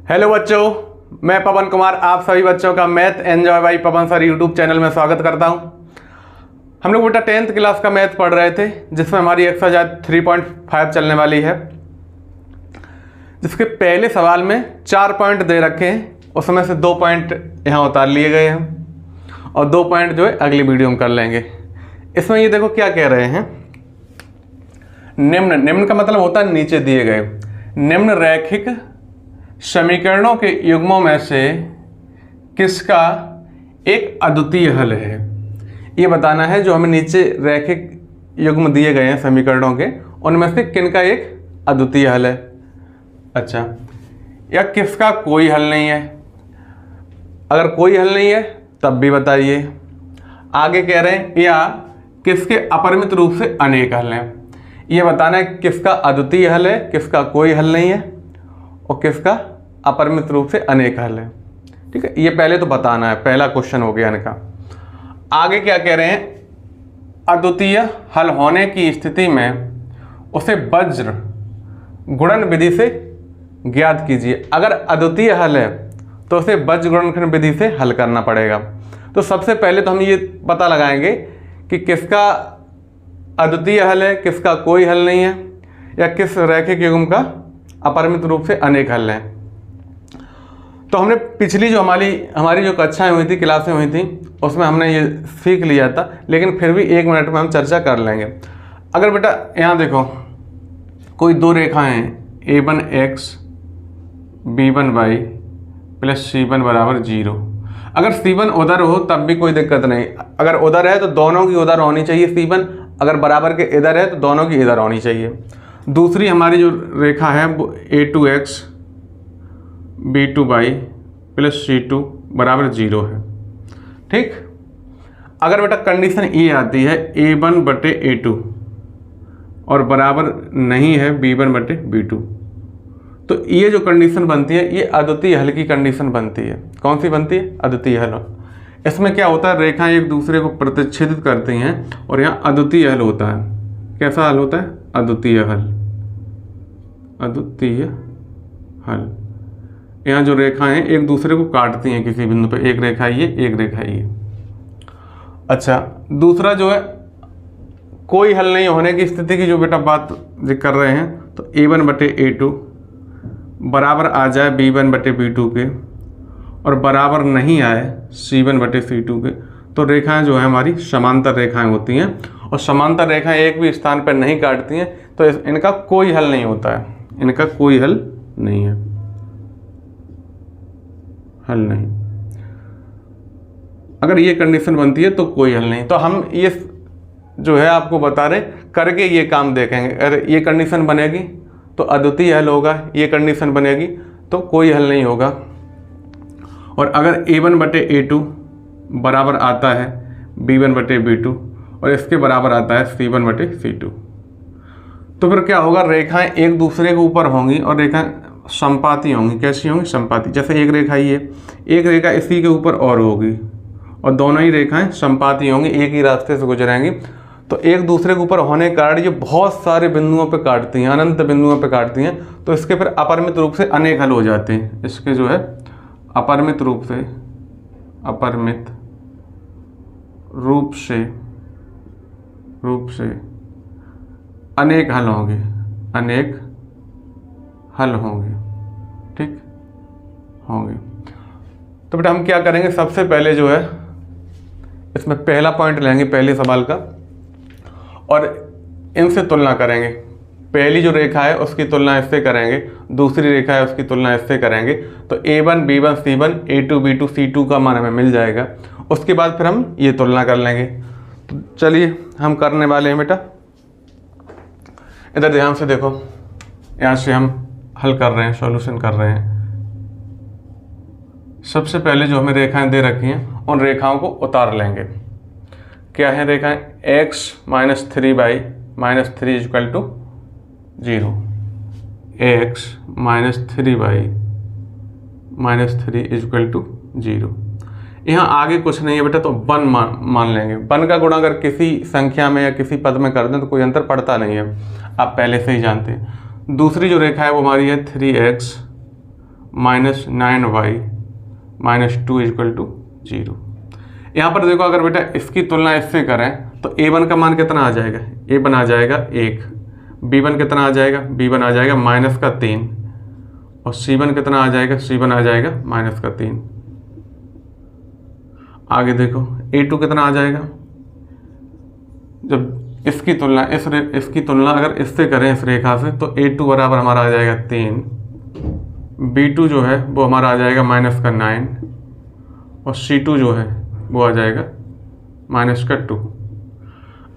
Hello बच्चों, मैं पवन कुमार आप सभी बच्चों का मैथ एंजॉय बाय पवन सर यूट्यूब चैनल में स्वागत करता हूं। हम लोग बेटा 10th क्लास का मैथ पढ़ रहे थे, जिसमें हमारी एक्सरसाइज 3.5 चलने वाली है, जिसके पहले सवाल में 4 पॉइंट दे रखे हैं, उसमें से 2 पॉइंट यहाँ उतार लिए गए हैं और 2 पॉइंट जो है अगली वीडियो में कर लेंगे। इसमें ये देखो क्या कह रहे हैं, निम्न का मतलब होता है नीचे दिए गए निम्न रैखिक समीकरणों के युग्मों में से किसका एक अद्वितीय हल है। ये बताना है जो हमें नीचे रैखिक युग्म दिए गए हैं समीकरणों के, उनमें से किनका एक अद्वितीय हल है। अच्छा, या किसका कोई हल नहीं है। अगर कोई हल नहीं है तब भी बताइए। आगे कह रहे हैं या किसके अपरिमित रूप से अनेक हल हैं। ये बताना है किसका अद्वितीय हल है, किसका कोई हल नहीं है और किसका अपरिमित रूप से अनेक हल है। ठीक है, ये पहले तो बताना है, पहला क्वेश्चन हो गया इनका। आगे क्या कह रहे हैं, अद्वितीय हल होने की स्थिति में उसे वज्र गुणन विधि से ज्ञात कीजिए। अगर अद्वितीय हल है तो उसे वज्र गुणन विधि से हल करना पड़ेगा। तो सबसे पहले तो हम ये पता लगाएंगे कि किसका अद्वितीय हल है, किसका कोई हल नहीं है, या किस रैखिक युग्म का अपरिमित रूप से अनेक हल हैं। तो हमने पिछली जो हमारी जो कक्षाएं हुई थी, क्लासें हुई थी, उसमें हमने ये सीख लिया था, लेकिन फिर भी 1 मिनट में हम चर्चा कर लेंगे। अगर बेटा यहाँ देखो कोई 2 रेखाएं हैं, a1x b1y प्लस c1 बराबर 0। अगर c1 उधर हो तब भी कोई दिक्कत नहीं। अगर उधर है तो दोनों की उधर होनी चाहिए c1, अगर बराबर के इधर है तो दोनों की इधर होनी चाहिए। दूसरी हमारी जो रेखा है वो a2x b2y प्लस c2 बराबर 0 है। ठीक, अगर बेटा कंडीशन ये आती है a1 बटे a2 और बराबर नहीं है b1 बटे b2, तो ये जो कंडीशन बनती है ये अद्वितीय हल की कंडीशन बनती है। कौन सी बनती है? अद्वितीय हल। इसमें क्या होता है, रेखाएं एक दूसरे को प्रतिच्छेदित करती हैं और यहाँ अद्वितीय हल होता है। कैसा हल होता है? अद्वितीय हल। अद्वितीय हल, यहाँ जो रेखाएं एक दूसरे को काटती हैं किसी बिंदु पे, एक रेखा ये, एक रेखा ये। अच्छा, दूसरा जो है कोई हल नहीं होने की स्थिति की जो बेटा बात कर रहे हैं, तो a1 बटे a2 बराबर आ जाए b1 बटे b2 के और बराबर नहीं आए c1 बटे c2 के, तो रेखाएं जो है हमारी समांतर रेखाएं होती हैं और समांतर रेखाएं एक भी स्थान पर नहीं काटती हैं, तो इनका कोई हल नहीं होता है। इनका कोई हल नहीं है, हल नहीं। अगर ये कंडीशन बनती है तो कोई हल नहीं। तो हम ये जो है आपको बता रहे करके ये काम देखेंगे। अगर ये कंडीशन बनेगी तो अद्वितीय हल होगा, ये कंडीशन बनेगी तो कोई हल नहीं होगा। और अगर a1 बटे a2 बराबर आता है b1 बटे b2 और इसके बराबर आता है c1 बटे c2, तो फिर क्या होगा, रेखाएं एक दूसरे के ऊपर होंगी और रेखाएं संपाती होंगी। कैसी होंगी? संपाती। जैसे एक रेखा ये, एक रेखा इसी के ऊपर और होगी और दोनों ही रेखाएं संपाती होंगी, एक ही रास्ते से गुजरेंगी। तो एक दूसरे के ऊपर होने के कारण ये बहुत सारे बिंदुओं पे काटती हैं, अनंत बिंदुओं पे काटती हैं, तो इसके फिर अपरिमित रूप से अनेक हल हो जाते हैं। इसके जो है अपरिमित रूप से अनेक हल होंगे, अनेक हल होंगे। ठीक होंगे। तो बेटा हम क्या करेंगे, सबसे पहले जो है इसमें पहला पॉइंट लेंगे पहले सवाल का और इनसे तुलना करेंगे। पहली जो रेखा है उसकी तुलना इससे करेंगे, दूसरी रेखा है उसकी तुलना इससे करेंगे, तो a1 b1 c1 a2 b2 c2 का मान हमें मिल जाएगा। उसके बाद फिर हम ये तुलना कर लेंगे। तो चलिए हम करने वाले हैं बेटा, इधर ध्यान से देखो, यहाँ से हम हल कर रहे हैं, सॉल्यूशन कर रहे हैं। सबसे पहले जो हमें रेखाएं दे रखी हैं उन रेखाओं को उतार लेंगे। क्या है रेखाएं? x minus 3y minus 3 equal to 0, x minus 3y minus 3 equal to 0। यहाँ आगे कुछ नहीं है बेटा, तो 1 मान लेंगे। 1 का गुणा अगर किसी संख्या में या किसी पद में कर दें तो कोई अंतर पड़ता नहीं है, आप पहले से ही जानते हैं। दूसरी जो रेखा है वो हमारी है 3x -9y -2 इक्वल टू 0। यहाँ पर देखो अगर बेटा इसकी तुलना इससे करें तो a1 का मान कितना आ जाएगा, a1 आ जाएगा 1, b1 कितना आ जाएगा, b1 आ जाएगा -3 और c1 कितना आ जाएगा, c1 आ जाएगा -3। आगे देखो a2 कितना आ जाएगा, जब इसकी तुलना अगर इससे करें इस रेखा से तो a2 बराबर हमारा आ जाएगा 3, b2 जो है वो हमारा आ जाएगा -9 और c2 जो है वो आ जाएगा -2।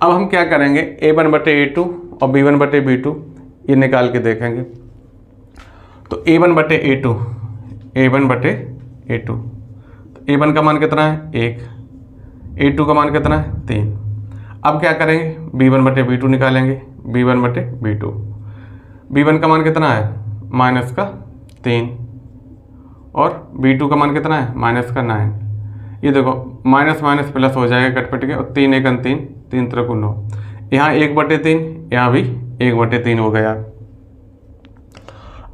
अब हम क्या करेंगे, a1/a2 और b1/b2 ये निकाल के देखेंगे। तो a1/a2 तो a1 का मान कितना है 1, a2 का मान कितना है 3। अब क्या करेंगे, b1/b2 निकालेंगे, b1 का मान कितना है -3 और b2 का मान कितना है -9। ये देखो माइनस माइनस प्लस हो जाएगा कटपट के, और 3 1 3, 3 3 9, यहाँ 1/3, यहाँ भी 1/3 हो गया।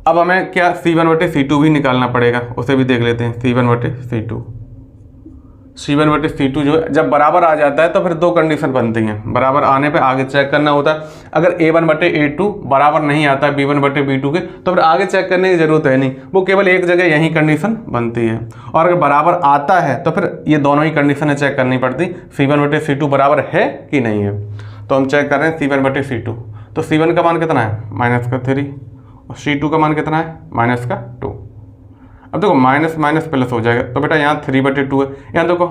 अब हमें क्या c1/c2 भी निकालना पड़ेगा, उसे भी देख लेते हैं। c1/c2 जो है जब बराबर आ जाता है तो फिर दो कंडीशन बनती हैं, बराबर आने पे आगे चेक करना होता है। अगर a1/a2 बराबर नहीं आता है b1/b2 के तो फिर आगे चेक करने की जरूरत है नहीं, वो केवल एक जगह यही कंडीशन बनती है। और अगर बराबर आता है तो फिर ये दोनों ही कंडीशनें चेक करनी पड़ती, c1/c2 बराबर है कि नहीं है। तो हम चेक कर रहे हैं c1/c2, तो c1 का मान कितना है -3 और c2 का मान कितना है -2। अब देखो माइनस माइनस प्लस हो जाएगा, तो बेटा यहाँ 3/2 है। यहाँ देखो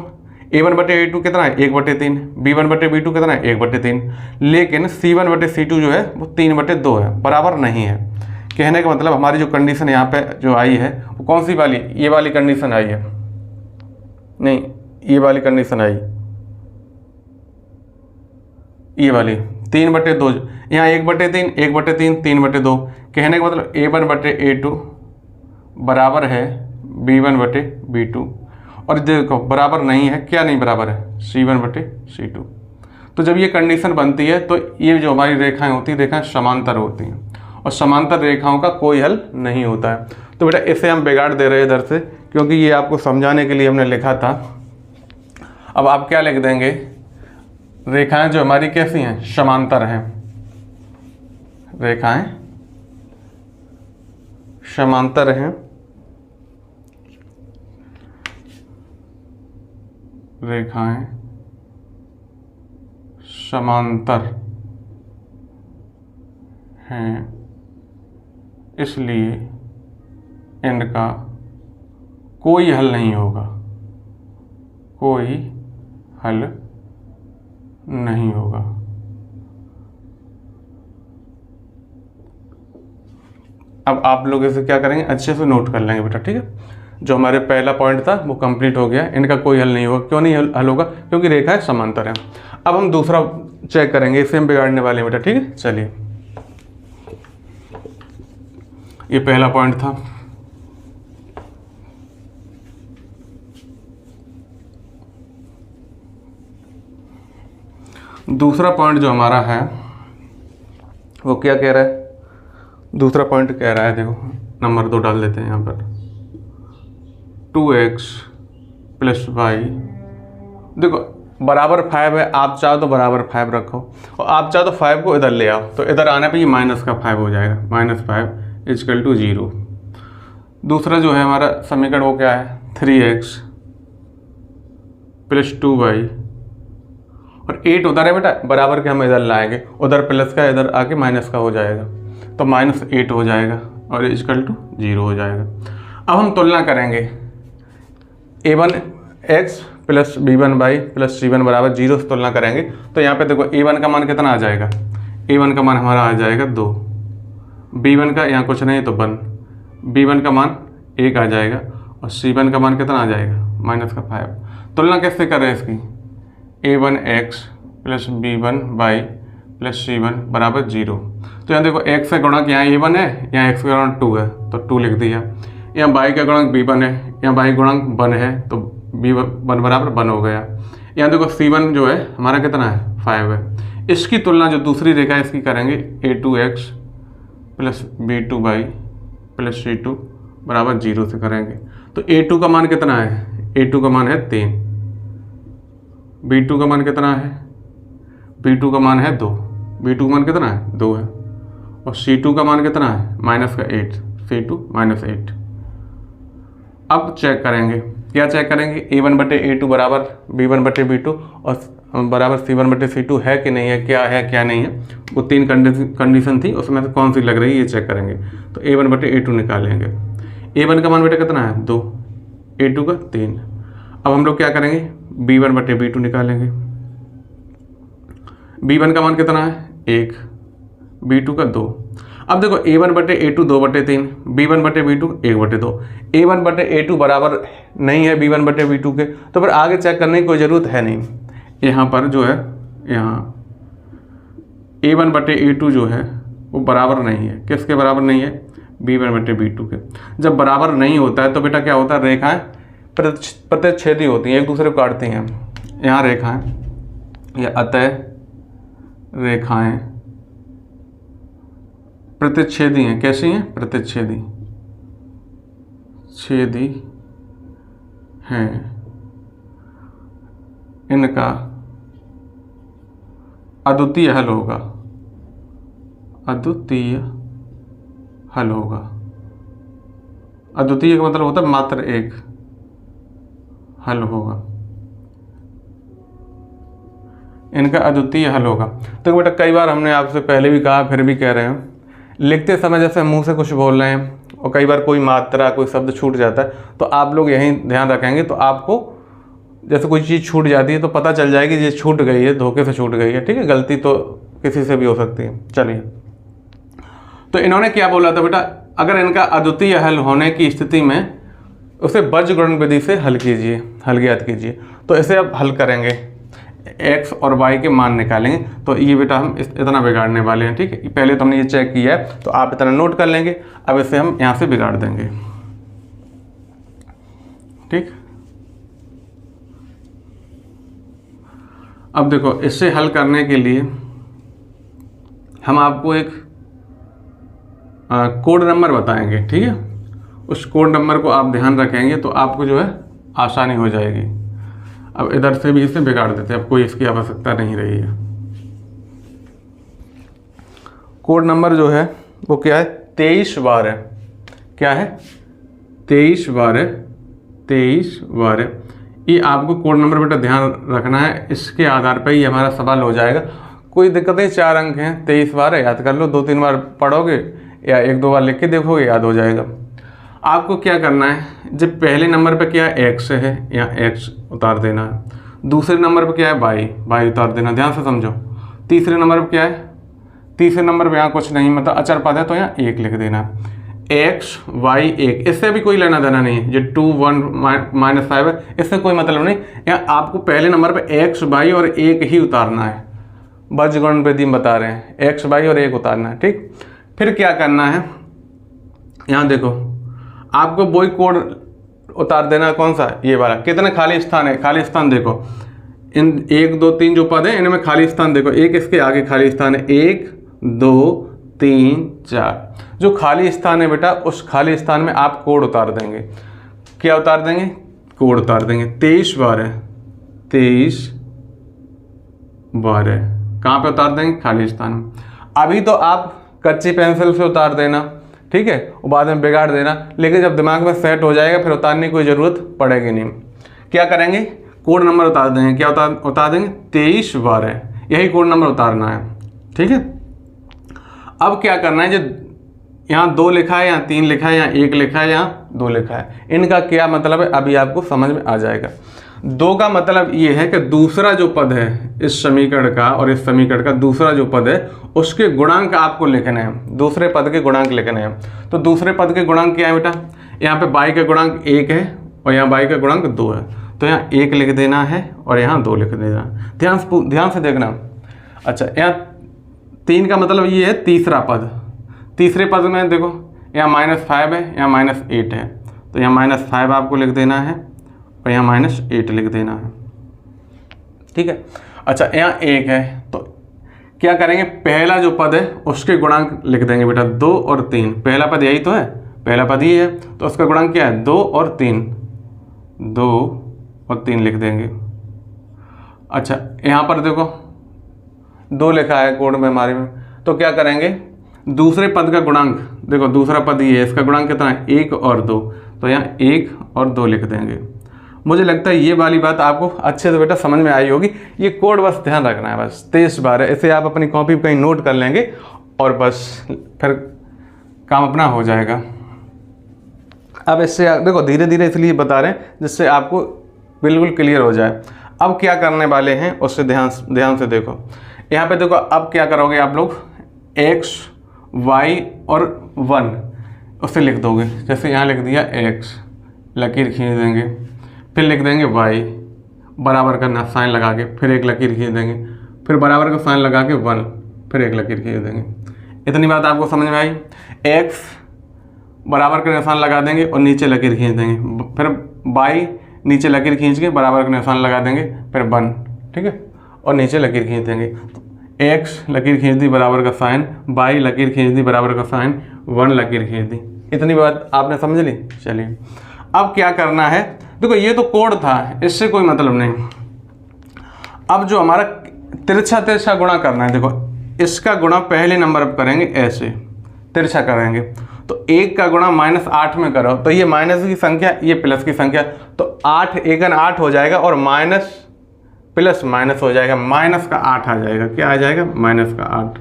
a1/a2 कितना है 1/3, b1/b2 कितना है 1/3, लेकिन c1/c2 जो है वो 3/2 है, बराबर नहीं है। कहने का मतलब हमारी जो कंडीशन यहाँ पे जो आई है वो कौन सी वाली, ये वाली कंडीशन आई है, नहीं ये वाली कंडीशन आई, ये वाली 3/2, यहाँ 1/3 1/3 3/2। कहने का मतलब a1/a2 बराबर है b1/b2, और देखो बराबर नहीं है, क्या नहीं बराबर है c1/c2। तो जब ये कंडीशन बनती है तो ये जो हमारी रेखाएं होती हैं, रेखाएं समांतर होती हैं, और समांतर रेखाओं का कोई हल नहीं होता है। तो बेटा इसे हम बिगाड़ दे रहे हैं इधर से, क्योंकि ये आपको समझाने के लिए हमने लिखा था। अब आप क्या लिख देंगे, रेखाएं जो हमारी कैसी हैं, समांतर हैं, रेखाएं समांतर हैं, रेखाएं समांतर हैं, इसलिए इनका कोई हल नहीं होगा, कोई हल नहीं होगा। अब आप लोग इसे क्या करेंगे, अच्छे से नोट कर लेंगे बेटा, ठीक है। जो हमारे पहला पॉइंट था वो कंप्लीट हो गया, इनका कोई हल नहीं होगा। क्यों नहीं हल होगा, क्योंकि रेखाएं समांतर हैं। अब हम दूसरा चेक करेंगे, इसे हम बिगाड़ने वाले हैं बेटा, ठीक है। चलिए, ये पहला पॉइंट था। दूसरा पॉइंट जो हमारा है वो क्या कह रहा है, दूसरा पॉइंट कह रहा है, देखो नंबर 2 डाल देते हैं यहाँ पर, 2x + y। देखो बराबर 5 है, आप चाहो तो बराबर 5 रखो, और आप चाहो तो 5 को इधर ले आओ, तो इधर आने पे ये -5 हो जाएगा, -5 = 0। दूसरा जो है हमारा समीकरण वो क्या है, 3x + 2y, और 8 उधर है बेटा, बराबर के हम इधर लाएंगे, उधर प्लस का इधर आके माइनस का हो जाएगा, तो -8 हो जाएगा और = 0 हो जाएगा। अब हम तुलना करेंगे, a1x + b1y + c1 = 0 से तुलना करेंगे। तो यहाँ पे देखो a1 का मान कितना आ जाएगा, a1 का मान हमारा आ जाएगा 2, b1 का यहाँ कुछ नहीं तो 1, b1 का मान 1 आ जाएगा, और c1 का मान कितना आ जाएगा -5। तुलना कैसे कर रहे हैं इसकी, a1x + b1y + c1 = 0। तो यहाँ देखो x का गुणक यहाँ a1 है, यहाँ x का गुणक 2 है तो 2 लिख दिया, यहाँ y का गुणक b1 है, यहाँ y गुणक 1 है तो b1 = 1 हो गया। यहाँ देखो c1 जो है हमारा कितना है 5 है। इसकी तुलना जो दूसरी रेखा है इसकी करेंगे, a2x + b2y + c2 बराबर 0 से करेंगे। तो A2 का मान कितना है? A2 का मान है 3। B2 का मान कितना है? B2 का मान है 2। B2 का मान कितना है? 2 है। और C2 का मान कितना है? -8। C2 -8। अब चेक करेंगे, क्या चेक करेंगे? A1/A2 बराबर B1/B2 और बराबर C1/C2 है कि नहीं है, क्या है क्या नहीं है। वो 3 कंडीशन थी, उसमें से कौन सी लग रही है ये चेक करेंगे। तो A1/A2 निकालेंगे। A1 का मान बेटा कितना है? 2। A2 का 3। अब हम लोग क्या करेंगे? B1/B2 निकालेंगे। B1 का मान कितना है? 1। B2 का 2। अब देखो A1/A2 2/3, B1/B2 1/2। A1/A2 बराबर नहीं है B1/B2 के, तो फिर आगे चेक करने की कोई ज़रूरत है नहीं। यहाँ पर जो है, यहाँ A1/A2 जो है वो बराबर नहीं है। किसके बराबर नहीं है? B1/B2 के। जब बराबर नहीं होता है तो बेटा क्या होता है? रेखाएं प्रतिच्छेदी होती हैं, एक दूसरे को काटती हैं। यहाँ रेखाएं या अतः रेखाएं प्रतिच्छेदी हैं। कैसी हैं? प्रतिच्छेदी छेदी हैं। इनका अद्वितीय हल होगा। अद्वितीय हल होगा। अद्वितीय का मतलब होता है मात्र एक हल होगा। इनका अद्वितीय हल होगा। तो बेटा कई बार हमने आपसे पहले भी कहा, फिर भी कह रहे हैं, लिखते समय जैसे मुंह से कुछ बोल रहे हैं और कई बार कोई मात्रा कोई शब्द छूट जाता है, तो आप लोग यही ध्यान रखेंगे। तो आपको जैसे कोई चीज़ छूट जाती है तो पता चल जाएगी ये छूट गई है, धोखे से छूट गई है। ठीक है, गलती तो किसी से भी हो सकती है। चलिए, तो इन्होंने क्या बोला था बेटा? अगर इनका अद्वितीय हल होने की स्थिति में उसे बीजगणित विधि से हल कीजिए, हल ज्ञात कीजिए। तो इसे अब हल करेंगे, x और y के मान निकालेंगे। तो ये बेटा हम इतना बिगाड़ने वाले हैं। ठीक है, पहले तो हमने ये चेक किया है, तो आप इतना नोट कर लेंगे। अब इसे हम यहाँ से बिगाड़ देंगे। ठीक, अब देखो इससे हल करने के लिए हम आपको एक कोड नंबर बताएंगे। ठीक है, उस कोड नंबर को आप ध्यान रखेंगे तो आपको जो है आसानी हो जाएगी। अब इधर से भी इसे बिगाड़ देते हैं, अब कोई इसकी आवश्यकता नहीं रही है। कोड नंबर जो है वो क्या है? 23/12। क्या है? 23/12। 23/12 ये आपको कोड नंबर बेटा ध्यान रखना है। इसके आधार पर ही हमारा सवाल हो जाएगा। कोई दिक्कत नहीं, 4 अंक हैं, 23/12 याद कर लो। 2-3 बार पढ़ोगे या 1-2 बार लिख के देखोगे, याद हो जाएगा। आपको क्या करना है? जब पहले नंबर पे क्या है? x है, यहाँ x उतार देना है। दूसरे नंबर पे क्या है? y उतार देना। ध्यान से समझो। तीसरे नंबर पे क्या है? तीसरे नंबर पे यहाँ कुछ नहीं, मतलब अचर पद है तो यहाँ 1 लिख देना। x y 1, इससे भी कोई लेना देना नहीं है। जो 2 1 -5 है, इससे कोई मतलब नहीं। यहाँ आपको पहले नंबर पे x y और 1 ही उतारना है। बीजगणित विधि बता रहे हैं, x y और 1 उतारना है। ठीक, फिर क्या करना है? यहाँ देखो, आपको वही कोड उतार देना। कौन सा? ये वाला। कितने खाली स्थान है? खाली स्थान देखो, इन 1 2 3 जो पद है इनमें खाली स्थान देखो। एक इसके आगे खाली स्थान है, 1 2 3 4। जो खाली स्थान है बेटा, उस खाली स्थान में आप कोड उतार देंगे। क्या उतार देंगे? कोड उतार देंगे। 23/12। 23/12 कहाँ पे उतार देंगे? खाली स्थान में। अभी तो आप कच्ची पेंसिल से उतार देना, ठीक है, और बाद में बिगाड़ देना, लेकिन जब दिमाग में सेट हो जाएगा फिर उतारने की कोई ज़रूरत पड़ेगी नहीं। क्या करेंगे? कोड नंबर उतार देंगे। क्या उतार देंगे? 23/12, यही कोड नंबर उतारना है। ठीक है, अब क्या करना है? जो यहाँ 2 लिखा है, यहाँ 3 लिखा है, यहाँ 1 लिखा है, यहाँ 2 लिखा है, इनका क्या मतलब है अभी आपको समझ में आ जाएगा। 2 का मतलब ये है कि दूसरा जो पद है इस समीकरण का और इस समीकरण का दूसरा जो पद है उसके गुणांक आपको लिखने हैं। दूसरे पद के गुणांक लिखने हैं। तो दूसरे पद के गुणांक क्या है बेटा? यहाँ पे y का गुणांक 1 है और यहाँ y का गुणांक 2 है। तो यहाँ 1 लिख देना है और यहाँ 2 लिख देना है। ध्यान से देखना। अच्छा, यहाँ 3 का मतलब ये है तीसरा पद। तीसरे पद में देखो, यहाँ -5 है, यहाँ -8 है, तो यहाँ -5 आपको लिख देना है और यहाँ -8 लिख देना है। ठीक है, अच्छा यहाँ 1 है, तो क्या करेंगे? पहला जो पद है उसके गुणांक लिख देंगे बेटा, 2 और 3। पहला पद यही तो है, पहला पद ही है तो उसका गुणांक क्या है 2 और 3, 2 और 3 लिख देंगे। अच्छा यहाँ पर देखो 2 लिखा है कोड में हमारे में, तो क्या करेंगे दूसरे पद का गुणांक, देखो दूसरा पद ही है, इसका गुणांक कितना है 1 और 2, तो यहाँ 1 और 2 लिख देंगे। मुझे लगता है ये वाली बात आपको अच्छे से बेटा समझ में आई होगी। ये कोड बस ध्यान रखना है, बस 23 बार है, इसे आप अपनी कॉपी पर कहीं नोट कर लेंगे और बस फिर काम अपना हो जाएगा। अब इससे देखो धीरे धीरे इसलिए बता रहे हैं जिससे आपको बिल्कुल क्लियर हो जाए। अब क्या करने वाले हैं उससे ध्यान से देखो। यहाँ पे देखो अब क्या करोगे आप लोग x, y और 1 उससे लिख दोगे। जैसे यहाँ लिख दिया x, लकीर खींच देंगे, फिर लिख देंगे y बराबर का साइन लगा के, फिर एक लकीर खींच देंगे, फिर बराबर का साइन लगा के 1, फिर एक लकीर खींच देंगे। इतनी बात आपको समझ में आई। x बराबर का निशान लगा देंगे और नीचे लकीर खींच देंगे, फिर y नीचे लकीर खींच के बराबर का निशान लगा देंगे, फिर 1, ठीक है, और नीचे लकीर खींच देंगे। x लकीर खींच दी बराबर का साइन, y लकीर खींच दी बराबर का साइन, 1 लकीर खींच दी। इतनी बात आपने समझ ली। चलिए अब क्या करना है, देखो ये तो कोड था, इससे कोई मतलब नहीं। अब जो हमारा तिरछा गुणा करना है, देखो इसका गुणा पहले नंबर पर करेंगे, ऐसे तिरछा करेंगे तो 1 का गुणा -8 में करो तो ये माइनस की संख्या, ये प्लस की संख्या, तो 8 एकन 8 हो जाएगा और माइनस प्लस माइनस हो जाएगा, माइनस का 8 आ जाएगा। क्या आ जाएगा माइनस का 8।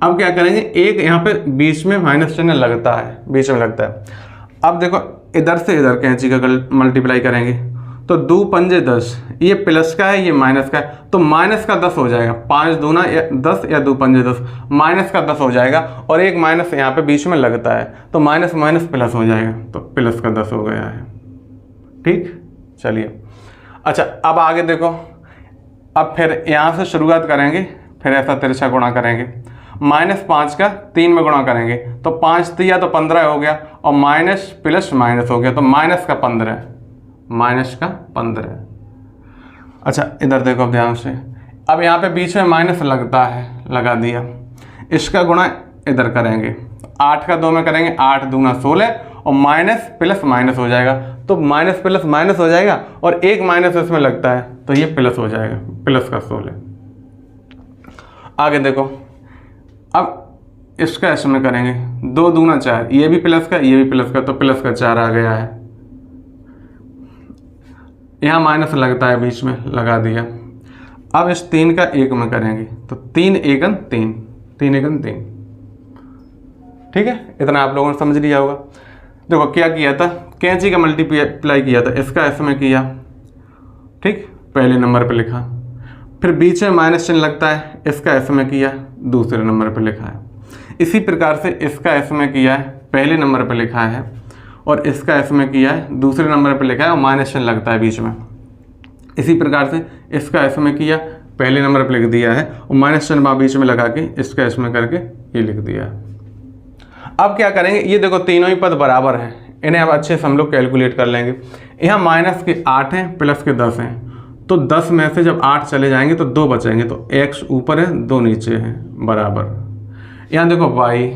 अब क्या करेंगे, एक यहाँ पे बीच में माइनस चिन्ह लगता है, बीच में लगता है। अब देखो इधर से इधर कैंची का मल्टीप्लाई करेंगे तो 2 पंजे 10, ये प्लस का है ये माइनस का है, तो माइनस का 10 हो जाएगा। 5 दूना 10 या 2 पंजे 10, माइनस का 10 हो जाएगा और एक माइनस यहाँ पे बीच में लगता है तो माइनस माइनस प्लस हो जाएगा, तो प्लस का 10 हो गया है। ठीक, चलिए अच्छा अब आगे देखो। अब फिर यहाँ से शुरुआत करेंगे, फिर ऐसा तिरछा गुणा करेंगे। -5 का 3 में गुणा करेंगे तो 5 3 तो 15 हो गया और माइनस प्लस माइनस हो गया तो माइनस का 15। अच्छा इधर देखो अब ध्यान से, अब यहाँ पे बीच में माइनस लगता है, लगा दिया। इसका गुणा इधर करेंगे, 8 का 2 में करेंगे, 8 दूना 16 और माइनस प्लस माइनस हो जाएगा, तो माइनस प्लस माइनस हो जाएगा और एक माइनस इसमें लगता है तो ये प्लस हो जाएगा, प्लस का 16। आगे देखो अब इसका इसमें करेंगे, 2 दूना 4, ये भी प्लस का ये भी प्लस का, तो प्लस का 4 आ गया है। यहाँ माइनस लगता है बीच में, लगा दिया। अब इस 3 का 1 में करेंगे तो 3 एकन 3, 3 एकन 3। ठीक है, इतना आप लोगों ने समझ लिया होगा। देखो क्या किया था, कैंची का मल्टीप्लाई किया था, इसका इसमें किया, ठीक, पहले नंबर पे लिखा, फिर बीच में माइनस चिन्ह लगता है, इसका इसमें किया, दूसरे नंबर पे लिखा है। इसी प्रकार से इसका इसमें किया है, पहले नंबर पे लिखा है, और इसका इसमें किया है, दूसरे नंबर पे लिखा है और माइनस चिन्ह लगता है बीच में। इसी प्रकार से इसका इसमें किया, पहले नंबर पे लिख दिया है और माइनस चिन्ह बीच में लगा के इसका इसमें करके ये लिख दिया है। अब क्या करेंगे, ये देखो तीनों ही पद बराबर हैं, इन्हें अब अच्छे से हम लोग कैलकुलेट कर लेंगे। यहाँ माइनस के 8 हैं, प्लस के 10 हैं, तो 10 में से जब 8 चले जाएंगे तो 2 बचेंगे, तो x ऊपर है 2 नीचे हैं, बराबर। यहाँ देखो y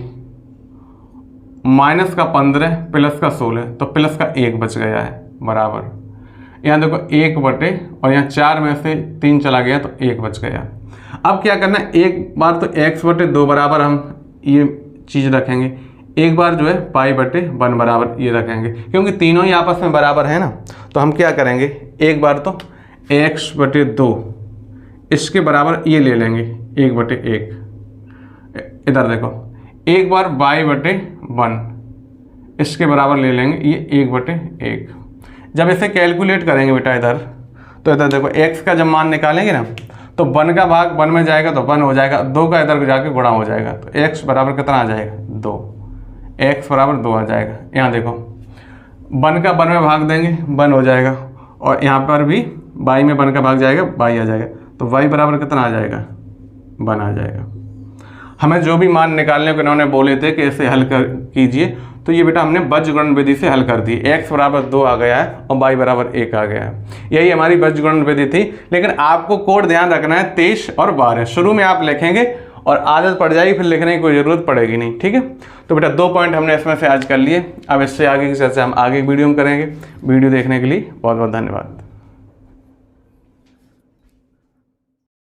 माइनस का 15 प्लस का 16, तो प्लस का 1 बच गया है, बराबर। यहाँ देखो 1 बटे और यहाँ 4 में से 3 चला गया तो 1 बच गया। अब क्या करना है, एक बार तो x बटे 2 बराबर हम ये चीज़ रखेंगे, एक बार जो है पाई बटे 1 बराबर ये रखेंगे, क्योंकि तीनों ही आपस में बराबर है ना। तो हम क्या करेंगे, एक बार तो x बटे 2 इसके बराबर ये ले लेंगे 1 बटे 1। इधर देखो एक बार y बटे 1 इसके बराबर ले लेंगे ये 1 बटे 1। जब इसे कैलकुलेट करेंगे बेटा इधर, तो इधर देखो x का जब मान निकालेंगे ना तो 1 का भाग 1 में जाएगा तो 1 हो जाएगा, 2 का इधर जाके गुणा हो जाएगा, तो x बराबर कितना आ जाएगा 2, x बराबर 2 आ जाएगा। यहाँ देखो 1 का 1 में भाग देंगे 1 हो जाएगा, और यहाँ पर भी y में 1 का भाग जाएगा y आ जाएगा, तो y बराबर कितना आ जाएगा 1 आ जाएगा। हमें जो भी मान निकालने को इन्होंने बोले थे कि इसे हल कर कीजिए, तो ये बेटा हमने बीजगणन विधि से हल कर दी। x बराबर 2 आ गया है और y बराबर 1 आ गया है, यही हमारी बीजगणन विधि थी। लेकिन आपको कोड ध्यान रखना है 23 और 12 शुरू में आप लिखेंगे और आदत पड़ जाएगी, फिर लिखने की कोई ज़रूरत पड़ेगी नहीं। ठीक है, तो बेटा 2 पॉइंट हमने इसमें से आज कर लिए। अब इससे आगे की चर्चा हम आगे वीडियो में करेंगे। वीडियो देखने के लिए बहुत बहुत धन्यवाद।